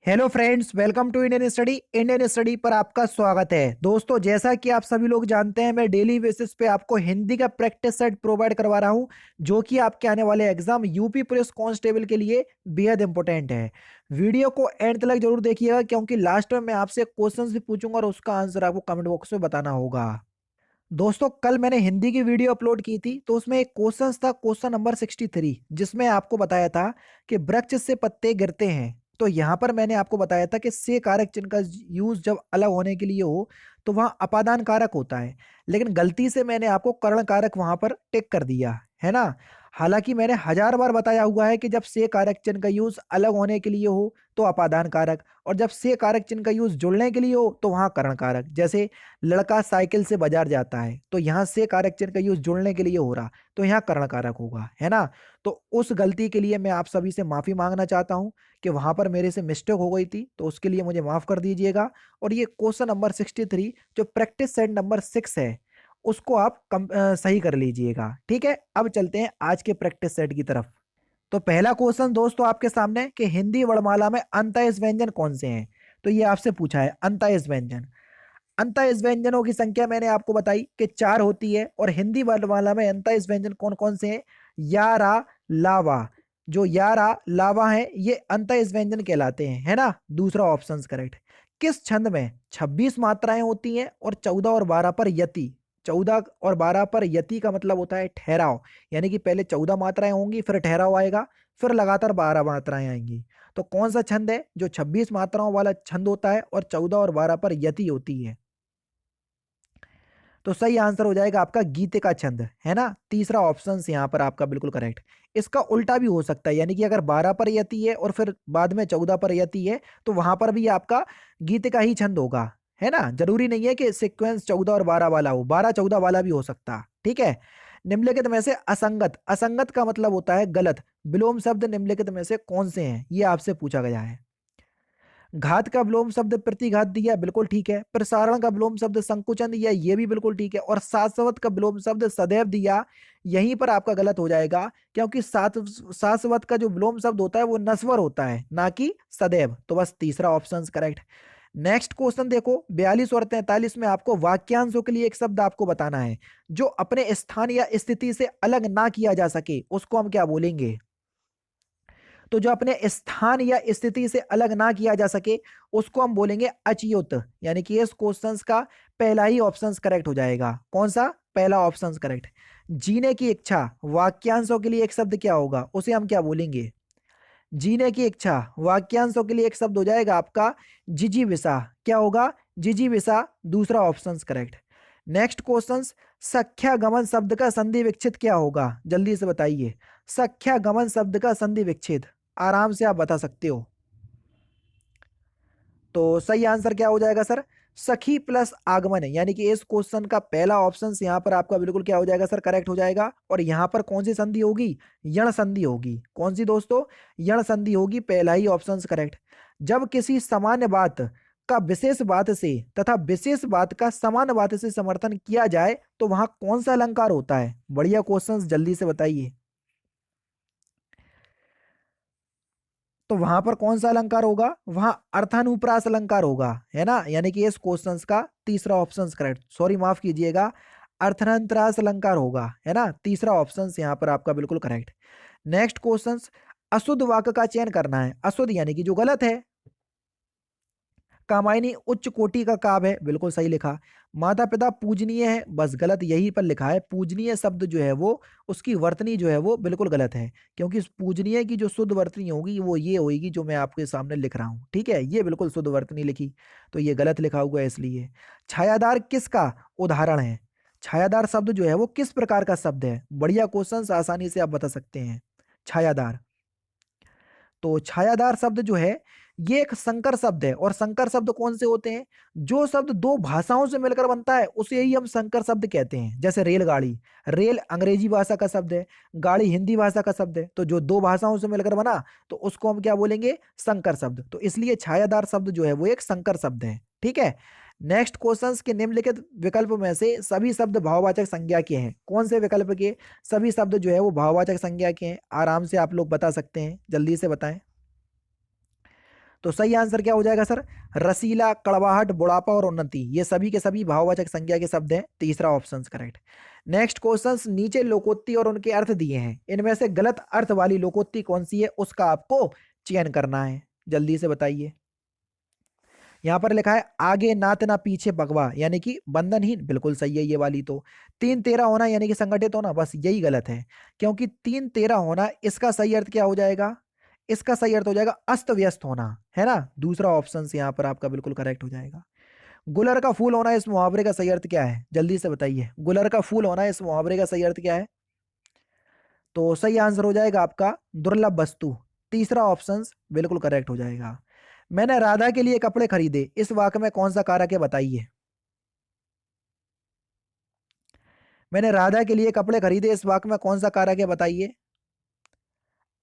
Hello friends, welcome to Indian study पर आपका स्वागत है। दोस्तों, जैसा कि आप सभी लोग जानते हैं, मैं डेली बेसिस पे आपको हिंदी का प्रैक्टिस सेट प्रोवाइड करवा रहा हूं, जो कि आपके आने वाले एग्जाम यूपी पुलिस कांस्टेबल के लिए बेहद इंपॉर्टेंट है। वीडियो को एंड तक जरूर देखिएगा, क्योंकि लास्ट में मैं आपसे क्वेश्चंस भी पूछूंगा और उसका आंसर आपको कमेंट बॉक्स में बताना होगा। दोस्तों, कल मैंने हिंदी की वीडियो अपलोड की थी, तो उसमें एक क्वेश्चन था, क्वेश्चन नंबर 63, जिसमें आपको बताया था कि वृक्ष से पत्ते गिरते हैं। तो यहाँ पर मैंने आपको बताया था कि से कारक चिन्ह का यूज जब अलग होने के लिए हो तो वहाँ अपादान कारक होता है, लेकिन गलती से मैंने आपको कर्ण कारक वहां पर टिक कर दिया है ना। हालांकि मैंने हजार बार बताया हुआ है कि जब से कारक चिन्ह का यूज अलग होने के लिए हो तो अपादान कारक, और जब से कारक चिन्ह का यूज जुड़ने के लिए हो तो वहां कर्ण कारक। जैसे लड़का साइकिल से बाजार जाता है, तो यहाँ से कारक चिन्ह का यूज जुड़ने के लिए हो रहा, तो यहाँ कर्ण कारक होगा, है ना। तो उस गलती के लिए मैं आप सभी से माफी मांगना चाहता हूं कि वहां पर मेरे से मिस्टेक हो गई थी, तो उसके लिए मुझे माफ कर दीजिएगा। और ये क्वेश्चन नंबर 63 जो प्रैक्टिस सेट नंबर 6 है, उसको आप सही कर लीजिएगा। ठीक है, अब चलते हैं आज के प्रैक्टिस सेट की तरफ। तो पहला क्वेश्चन दोस्तों आपके सामने कि हिंदी वर्णमाला में अंतःज व्यंजन कौन से हैं। तो ये आपसे पूछा है अंतःज व्यंजन। अंतःज व्यंजनों की संख्या मैंने आपको बताई कि 4 होती है, और हिंदी वर्णमाला में अंतःज व्यंजन कौन कौन से हैं? या, रा, लावा। जो या, रा, लावा है, ये अंतःज व्यंजन कहलाते हैं, है ना। दूसरा ऑप्शन करेक्ट। किस छंद में 26 मात्राएं होती हैं और 14 और 12 पर यति? 14 और 12 पर यति का मतलब होता है ठहराव, यानी कि पहले 14 मात्राएं होंगी, फिर ठहराव आएगा, फिर लगातार 12 मात्राएं आएंगी। तो कौन सा छंद है जो 26 मात्राओं वाला छंद होता है और 14 और 12 पर यति होती है? तो सही आंसर हो जाएगा आपका गीतिका छंद, है ना। तीसरा ऑप्शन यहाँ पर आपका बिल्कुल करेक्ट। इसका उल्टा भी हो सकता है, यानी कि अगर 12 पर यति है और फिर बाद में 14 पर यति है, तो वहां पर भी आपका गीतिका ही छंद होगा, है ना। जरूरी नहीं है कि सीक्वेंस 14 और 12 वाला हो, 12-14 वाला भी हो सकता। ठीक है। निम्नलिखित में से असंगत, असंगत का मतलब होता है गलत, विलोम शब्द निम्नलिखित में से कौन से हैं, ये आपसे पूछा गया है। घात का विलोम शब्द प्रतिघात दिया, बिल्कुल ठीक है। प्रसारण का विलोम शब्द संकुचन दिया, ये भी बिल्कुल ठीक है। और शाश्वत का विलोम शब्द सदैव दिया, यहीं पर आपका गलत हो जाएगा, क्योंकि शाश्वत का जो विलोम शब्द होता है वो नस्वर होता है, ना कि सदैव। तो बस तीसरा ऑप्शन करेक्ट। नेक्स्ट क्वेश्चन देखो, 42 और 43 में आपको वाक्यांशों के लिए एक शब्द आपको बताना है, जो अपने स्थान या स्थिति से अलग ना किया जा सके, उसको हम क्या बोलेंगे? तो जो अपने स्थान या स्थिति से अलग ना किया जा सके, उसको हम बोलेंगे अच्युत। यानी कि इस क्वेश्चन का पहला ही ऑप्शन करेक्ट हो जाएगा। कौन सा? पहला ऑप्शन करेक्ट। जीने की इच्छा, वाक्यांशों के लिए एक शब्द क्या होगा, उसे हम क्या बोलेंगे? जीने की इच्छा, वाक्यांशों के लिए एक शब्द हो जाएगा आपका जिजीविषा। क्या होगा? जिजीविषा। दूसरा ऑप्शन करेक्ट। नेक्स्ट क्वेश्चन, सख्या गमन शब्द का संधि विच्छेद क्या होगा? जल्दी से बताइए। सख्या गमन शब्द का संधि विच्छेद आराम से आप बता सकते हो। तो सही आंसर क्या हो जाएगा सर? सखी प्लस आगमन, यानी कि इस क्वेश्चन का पहला ऑप्शन यहाँ पर आपका बिल्कुल क्या हो जाएगा सर? करेक्ट हो जाएगा। और यहाँ पर कौन सी संधि होगी? यण संधि होगी। कौन सी दोस्तों? यण संधि होगी। पहला ही ऑप्शन करेक्ट। जब किसी सामान्य बात का विशेष बात से तथा विशेष बात का समान बात से समर्थन किया जाए, तो वहां कौन सा अलंकार होता है? बढ़िया क्वेश्चन, जल्दी से बताइए। तो वहां पर कौन सा अलंकार होगा? वहां अर्थानुप्रास अलंकार होगा, है ना। यानी कि इस क्वेश्चन का तीसरा ऑप्शन करेक्ट, सॉरी माफ कीजिएगा, अर्थानुप्रास अलंकार होगा, है ना। तीसरा ऑप्शन यहाँ पर आपका बिल्कुल करेक्ट। नेक्स्ट क्वेश्चन, अशुद्ध वाक्य का चयन करना है। अशुद्ध यानी कि जो गलत है। कामायनी उच्च कोटि का काव्य है, बिल्कुल सही लिखा। माता पिता पूजनीय है, बस गलत, यहीं पर लिखा है पूजनीय शब्द जो है वो, उसकी वर्तनी जो है वो बिल्कुल गलत है, क्योंकि इस पूजनीय की जो शुद्ध वर्तनी होगी वो ये होगी जो मैं आपके सामने लिख रहा हूँ। ठीक है, ये बिल्कुल शुद्ध वर्तनी लिखी, तो ये गलत लिखा हुआ है इसलिए। छायादार किसका उदाहरण है? छायादार शब्द जो है वो किस प्रकार का शब्द है? बढ़िया क्वेश्चन, आसानी से आप बता सकते हैं। छायादार, तो छायादार शब्द जो है ये एक संकर शब्द है। और संकर शब्द कौन से होते हैं? जो शब्द दो भाषाओं से मिलकर बनता है उसे ही हम संकर शब्द कहते हैं। जैसे रेलगाड़ी, रेल अंग्रेजी भाषा का शब्द है, गाड़ी हिंदी भाषा का शब्द है, तो जो दो भाषाओं से मिलकर बना तो उसको हम क्या बोलेंगे? संकर शब्द। तो इसलिए छायादार शब्द जो है वो एक संकर शब्द है। ठीक है। नेक्स्ट क्वेश्चंस के निम्नलिखित विकल्प में से सभी शब्द भाववाचक संज्ञा के हैं। कौन से विकल्प के सभी शब्द जो है वो भाववाचक संज्ञा के हैं? आराम से आप लोग बता सकते हैं, जल्दी से बताएं। तो सही आंसर क्या हो जाएगा सर? रसीला, कड़वाहट, बुढ़ापा और उन्नति, ये सभी के सभी भाववाचक संज्ञा के शब्द हैं। तीसरा ऑप्शन करेक्ट। नेक्स्ट क्वेश्चन, नीचे लोकोक्ति और उनके अर्थ दिए हैं, इनमें से गलत अर्थ वाली लोकोक्ति कौन सी है, उसका आपको चयन करना है। जल्दी से बताइए। यहां पर लिखा है आगे नात ना पीछे भगवा, यानी कि बंधनहीन, बिल्कुल सही है ये वाली। तो तीन तेरा होना यानी कि संगठित होना, बस यही गलत है, क्योंकि तीन तेरा होना इसका सही अर्थ क्या हो जाएगा? इसका सही अर्थ हो जाएगा अस्त व्यस्त होना, है ना। दूसरा ऑप्शन यहाँ पर आपका बिल्कुल करेक्ट हो जाएगा। गुलर का फूल होना इस मुहावरे का सही अर्थ क्या है? जल्दी से बताइए, गुलर का फूल होना इस मुहावरे का सही अर्थ क्या है? तो सही आंसर हो जाएगा आपका दुर्लभ वस्तु। तीसरा ऑप्शन बिल्कुल करेक्ट हो जाएगा। मैंने राधा के लिए कपड़े खरीदे, इस वाक्य में कौन सा कारक है बताइए। मैंने राधा के लिए कपड़े खरीदे, इस वाक्य में कौन सा कारक है बताइए।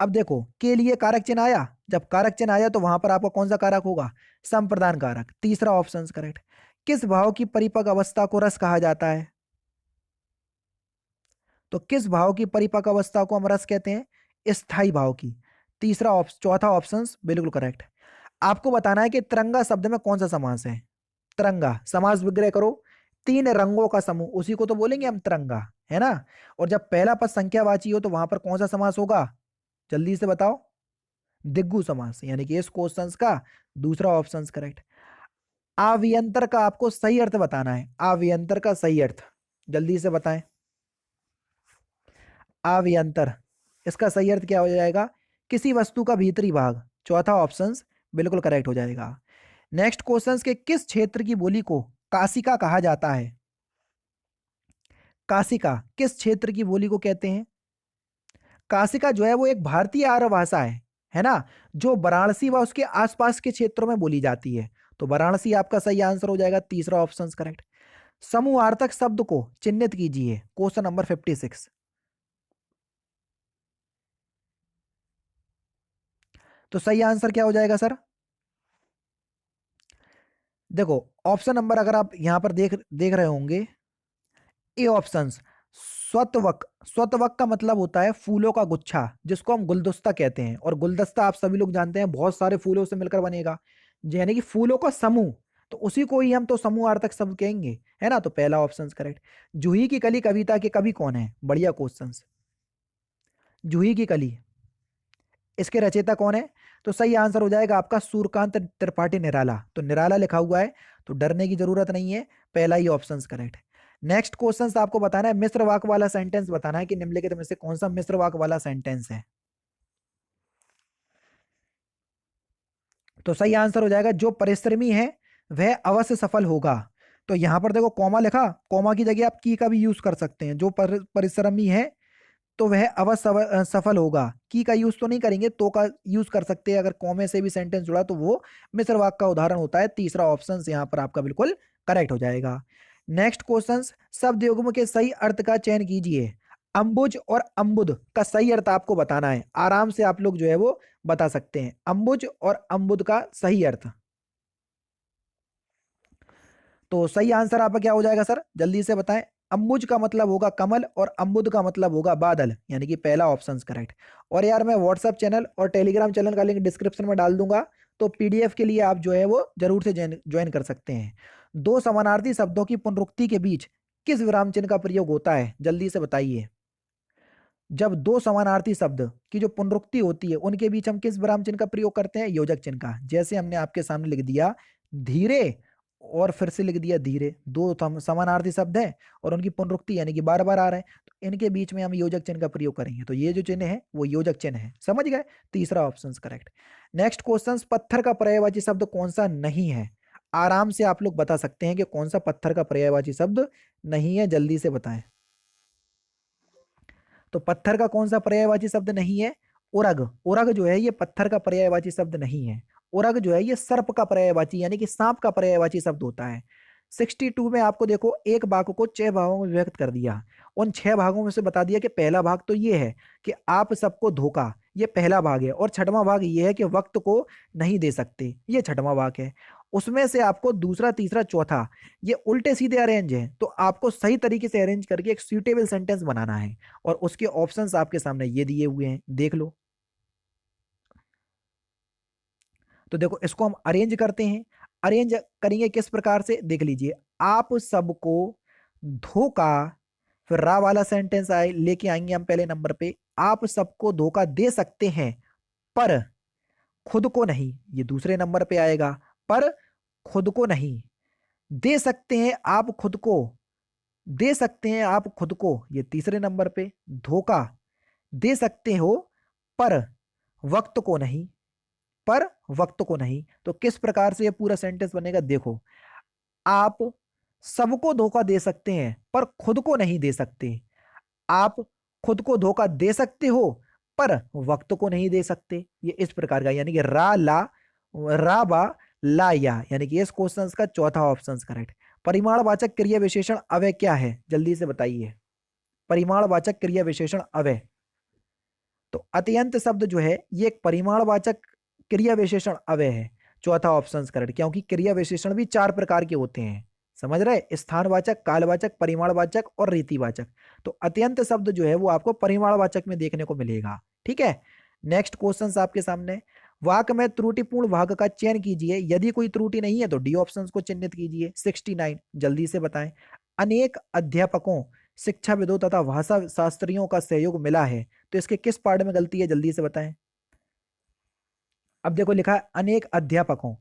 अब देखो, के लिए कारक चिन्ह आया, जब कारक चिन्ह आया तो वहां पर आपका कौन सा कारक होगा? संप्रदान कारक। तीसरा ऑप्शन करेक्ट। किस भाव की परिपक्व अवस्था को रस कहा जाता है? तो किस भाव की परिपक्व अवस्था को हम रस कहते हैं? स्थाई भाव की। तीसरा ऑप्शन, चौथा ऑप्शन बिल्कुल करेक्ट। आपको बताना है कि तिरंगा शब्द में कौन सा समास है। तिरंगा, समास विग्रह करो। तीन रंगों का समूह, उसी को तो बोलेंगे हम तिरंगा, है ना। और जब पहला पद संख्यावाची हो तो वहां पर कौन सा समास होगा? जल्दी से बताओ। दिग्गु समास, यानी कि इस क्वेश्चन का दूसरा ऑप्शन करेक्ट। अव्यंतर का आपको सही अर्थ बताना है, अव्यंतर का सही अर्थ जल्दी से बताएं। अव्यंतर, इसका सही अर्थ क्या हो जाएगा? किसी वस्तु का भीतरी भाग। चौथा ऑप्शन बिल्कुल करेक्ट हो जाएगा। नेक्स्ट क्वेश्चन के किस क्षेत्र की बोली को काशिका कहा जाता है? काशिका किस क्षेत्र की बोली को कहते हैं? काशिका जो है वो एक भारतीय आर्य भाषा है ना, जो वाराणसी व उसके आसपास के क्षेत्रों में बोली जाती है। तो वाराणसी आपका सही आंसर हो जाएगा। तीसरा ऑप्शन करेक्ट। समूहार्थक शब्द को चिन्हित कीजिए, क्वेश्चन नंबर 56। तो सही आंसर क्या हो जाएगा सर? देखो, ऑप्शन नंबर अगर आप यहां पर देख देख रहे होंगे, ए ऑप्शन स्वतवक। स्वतवक का मतलब होता है फूलों का गुच्छा, जिसको हम गुलदस्ता कहते हैं। और गुलदस्ता आप सभी लोग जानते हैं बहुत सारे फूलों से मिलकर बनेगा, यानी कि फूलों का समूह। तो उसी को ही हम तो समूहार्थक शब्द कहेंगे, है ना। तो पहला ऑप्शन करेक्ट। जूही की कली कविता के कवि कौन है? बढ़िया क्वेश्चन। जूही की कली, इसके रचयिता कौन है? तो सही आंसर हो जाएगा आपका सूर्यकांत त्रिपाठी निराला। तो निराला लिखा हुआ है, तो डरने की जरूरत नहीं है, पहला ही ऑप्शन करेक्ट। नेक्स्ट क्वेश्चन आपको बताना है, मिश्र वाक वाला सेंटेंस बताना है कि निम्नलिखित में से कौन सा मिश्र वाक वाला सेंटेंस है। तो सही आंसर हो जाएगा जो परिश्रमी है वह अवश्य सफल होगा। तो यहां पर देखो कॉमा लिखा, कॉमा की जगह आप की का भी यूज कर सकते हैं। जो परिश्रमी है तो वह अवश्य सफल होगा, की का यूज तो नहीं करेंगे, तो का यूज कर सकते हैं। अगर कॉमे से भी सेंटेंस जुड़ा तो वो मिश्र वाक्य का उदाहरण होता है। तीसरा ऑप्शन यहाँ पर आपका बिल्कुल करेक्ट हो जाएगा। नेक्स्ट क्वेश्चन, शब्द युग्म के सही अर्थ का चयन कीजिए। अंबुज और अंबुद का सही अर्थ आपको बताना है, आराम से आप लोग जो है वो बता सकते हैं। अंबुज और अंबुद का सही अर्थ, तो सही आंसर आपका क्या हो जाएगा सर? जल्दी से बताएं। अंबुज का मतलब होगा कमल और अंबुद का मतलब होगा बादल, यानी कि पहला ऑप्शन करेक्ट। और यार मैं व्हाट्सएप चैनल और टेलीग्राम चैनल का लिंक डिस्क्रिप्शन में डाल दूंगा, तो पीडीएफ के लिए आप जो है वो जरूर से ज्वाइन कर सकते हैं। दो समानार्थी शब्दों की पुनरुक्ति के बीच किस विराम चिन्ह का प्रयोग होता है? जल्दी से बताइए। जब दो समानार्थी शब्द की जो पुनरुक्ति होती है उनके बीच हम किस विराम चिन्ह का प्रयोग करते हैं? योजक चिन्ह का। जैसे हमने आपके सामने लिख दिया धीरे, और फिर से लिख दिया धीरे, दो समानार्थी शब्द हैं और उनकी पुनरुक्ति यानी कि बार बार आ रहे हैं, तो इनके बीच में हम योजक चिन्ह का प्रयोग करेंगे। तो ये जो चिन्ह है वो योजक चिन्ह है, समझ गए। तीसरा ऑप्शन करेक्ट। नेक्स्ट क्वेश्चन, पत्थर का पर्यायवाची शब्द कौन सा नहीं है? आराम से आप लोग बता सकते हैं कि कौन सा पत्थर का पर्यायवाची शब्द नहीं है, जल्दी से बताएं। तो पत्थर का कौन सा पर्यायवाची शब्द नहीं है? उरग। उरग जो है ये पत्थर का पर्यायवाची शब्द नहीं है। उरग जो है ये सर्प का पर्यायवाची यानी कि सांप का पर्यायवाची शब्द होता है। 62 में आपको देखो एक वाक्य को 6 भागों में विभक्त कर दिया। उन 6 भागों में से बता दिया कि पहला भाग तो ये है कि आप सबको धोखा, ये पहला भाग है। और छठवां भाग ये है कि वक्त को नहीं दे सकते, ये छठवां भाग है। उसमें से आपको दूसरा, तीसरा, चौथा ये उल्टे सीधे अरेंज है, तो आपको सही तरीके से अरेंज करके एक सूटेबल सेंटेंस बनाना है। और उसके ऑप्शंस आपके सामने ये दिए हुए हैं, देख लो। तो देखो इसको हम अरेंज करते हैं। अरेंज करेंगे किस प्रकार से, देख लीजिए, आप सबको धोखा, फिर रा वाला सेंटेंस आए लेके आएंगे हम पहले नंबर पे, आप सबको धोखा दे सकते हैं पर खुद को नहीं, ये दूसरे नंबर पे आएगा। पर खुद को नहीं, दे सकते हैं आप खुद को, दे सकते हैं आप खुद को, ये तीसरे नंबर पे। धोखा दे सकते हो पर वक्त को नहीं, पर वक्त को नहीं। तो किस प्रकार से ये पूरा सेंटेंस बनेगा, देखो, आप सबको धोखा दे सकते हैं पर खुद को नहीं दे सकते। आप खुद को धोखा दे सकते हो पर वक्त को नहीं दे सकते। ये इस प्रकार का, यानी कि रा ला, रा बा ला या, यानी कि इस क्वेश्चन का चौथा ऑप्शन करेक्ट। परिमाणवाचक क्रिया विशेषण अव्यय क्या है, जल्दी से बताइए। परिमाणवाचक क्रिया विशेषण अव्यय, तो अत्यंत शब्द जो है ये एक परिमाणवाचक क्रिया विशेषण अव्यय है। चौथा ऑप्शन करेक्ट, क्योंकि क्रिया विशेषण भी 4 प्रकार के होते हैं, समझ रहे, स्थानवाचक, कालवाचक, परिमाणवाचक और रीतिवाचक। तो अत्यंत शब्द जो है वो आपको परिमाणवाचक में देखने को मिलेगा। ठीक है, नेक्स्ट क्वेश्चन आपके सामने, वाक्य में त्रुटिपूर्ण भाग का चयन कीजिए, यदि कोई त्रुटि नहीं है तो डी ऑप्शन को चिन्हित कीजिए। 69, जल्दी से बताएं। अनेक अध्यापकों, शिक्षाविदों तथा भाषा शास्त्रियों का सहयोग मिला है, तो इसके किस पार्ट में गलती है, जल्दी से बताएं। अब देखो लिखा है अनेक अध्यापकों,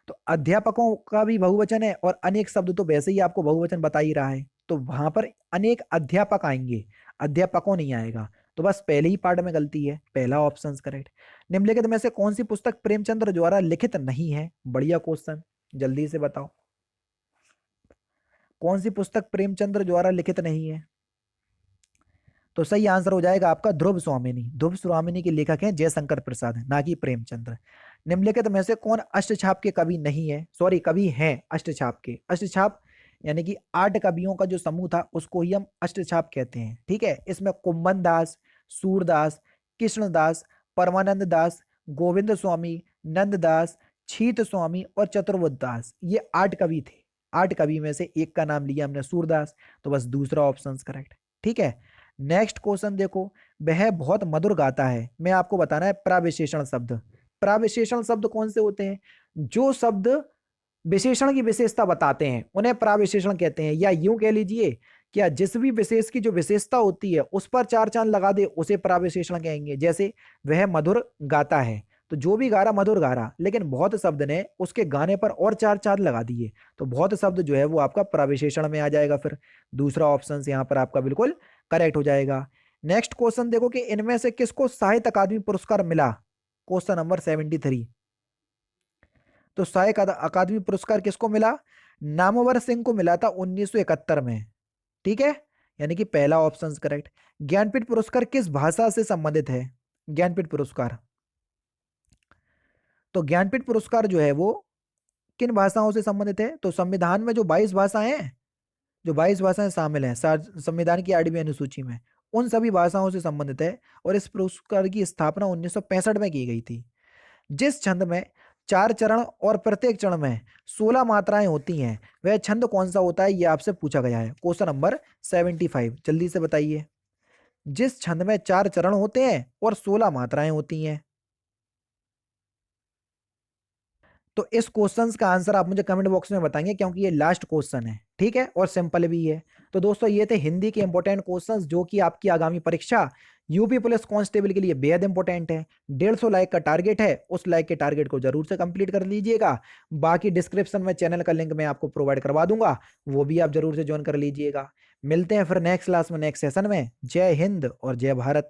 तो अध्यापकों का भी बहुवचन है और अनेक शब्द तो वैसे ही आपको बहुवचन बता ही रहा है, तो वहां पर अनेक अध्यापक आएंगे, अध्यापकों नहीं आएगा। तो बस पहले ही पार्ट में गलती है, पहला ऑप्शन करेक्ट। निम्नलिखित में से कौन सी पुस्तक प्रेमचंद्र द्वारा लिखित नहीं है, बढ़िया क्वेश्चन, जल्दी से बताओ, कौन सी पुस्तक प्रेमचंद्र द्वारा लिखित नहीं है। तो सही आंसर हो जाएगा आपका ध्रुव स्वामिनी। ध्रुव स्वामिनी के लेखक हैं जयशंकर प्रसाद, ना कि प्रेमचंद्र। निम्नलिखित में से कौन अष्टछाप के कवि नहीं है, सॉरी कवि हैं अष्टछाप के। अष्टछाप यानी कि 8 कवियों का जो समूह था उसको ही हम अष्टछाप कहते हैं। ठीक है, इसमें कुम्भन दास, सूरदास, कृष्णदास, परमानंद दास, गोविंद स्वामी, नंददास, छीत स्वामी और चतुर्बुद्ध दास, ये 8 कवि थे। 8 कवि में से एक का नाम लिया हमने, सूरदास, तो बस दूसरा ऑप्शन करेक्ट। ठीक है, नेक्स्ट क्वेश्चन देखो, वह बहुत मधुर गाता है, मैं आपको बताना है प्रविशेषण शब्द। प्रविशेषण शब्द कौन से होते हैं, जो शब्द विशेषण की विशेषता बताते हैं उन्हें प्रविशेषण कहते हैं। या यूं कह लीजिए, क्या जिस भी विशेष की जो विशेषता होती है उस पर 4 चांद लगा दे उसे प्रविशेषण कहेंगे। जैसे वह मधुर गाता है, तो जो भी गा रहा मधुर गा रहा, लेकिन बहुत शब्द ने उसके गाने पर और 4 चांद लगा दिए, तो बहुत शब्द जो है वो आपका प्रविशेषण में आ जाएगा। फिर दूसरा ऑप्शन यहाँ पर आपका बिल्कुल करेक्ट हो जाएगा। नेक्स्ट क्वेश्चन देखो कि इनमें से किसको साहित्य अकादमी पुरस्कार मिला, क्वेश्चन नंबर 73। तो साहित्य अकादमी पुरस्कार किसको मिला, नामवर सिंह को मिला था 1971 में। ठीक है, यानी कि पहला ऑप्शन करेक्ट। ज्ञानपीठ पुरस्कार किस भाषा से संबंधित है, ज्ञानपीठ पुरस्कार, तो ज्ञानपीठ पुरस्कार जो है वो किन भाषाओं से संबंधित है, तो संविधान में जो 22 भाषाएं हैं, जो 22 भाषाएं शामिल हैं संविधान की 8वीं अनुसूची में, उन सभी भाषाओं से संबंधित है। और इस पुरस्कार की स्थापना 1965 में की गई थी। जिस छंद में 4 चरण और प्रत्येक चरण में 16 मात्राएं होती हैं, वह छंद कौन सा होता है, यह आपसे पूछा गया है, क्वेश्चन नंबर 75, जल्दी से बताइए। जिस छंद में 4 चरण होते हैं और 16 मात्राएं होती हैं, तो इस क्वेश्चन का आंसर आप मुझे कमेंट बॉक्स में बताएंगे, क्योंकि ये लास्ट क्वेश्चन है। ठीक है, और सिंपल भी है। तो दोस्तों ये थे हिंदी के इंपॉर्टेंट क्वेश्चंस, जो कि आपकी आगामी परीक्षा यूपी पुलिस कांस्टेबल के लिए बेहद इंपॉर्टेंट है। 150 लाइक का टारगेट है, उस लाइक के टारगेट को जरूर से कंप्लीट कर लीजिएगा। बाकी डिस्क्रिप्शन में चैनल का लिंक मैं आपको प्रोवाइड करवा दूंगा, वो भी आप जरूर से ज्वाइन कर लीजिएगा। मिलते हैं फिर नेक्स्ट क्लास में, नेक्स्ट सेशन में। जय हिंद और जय भारत।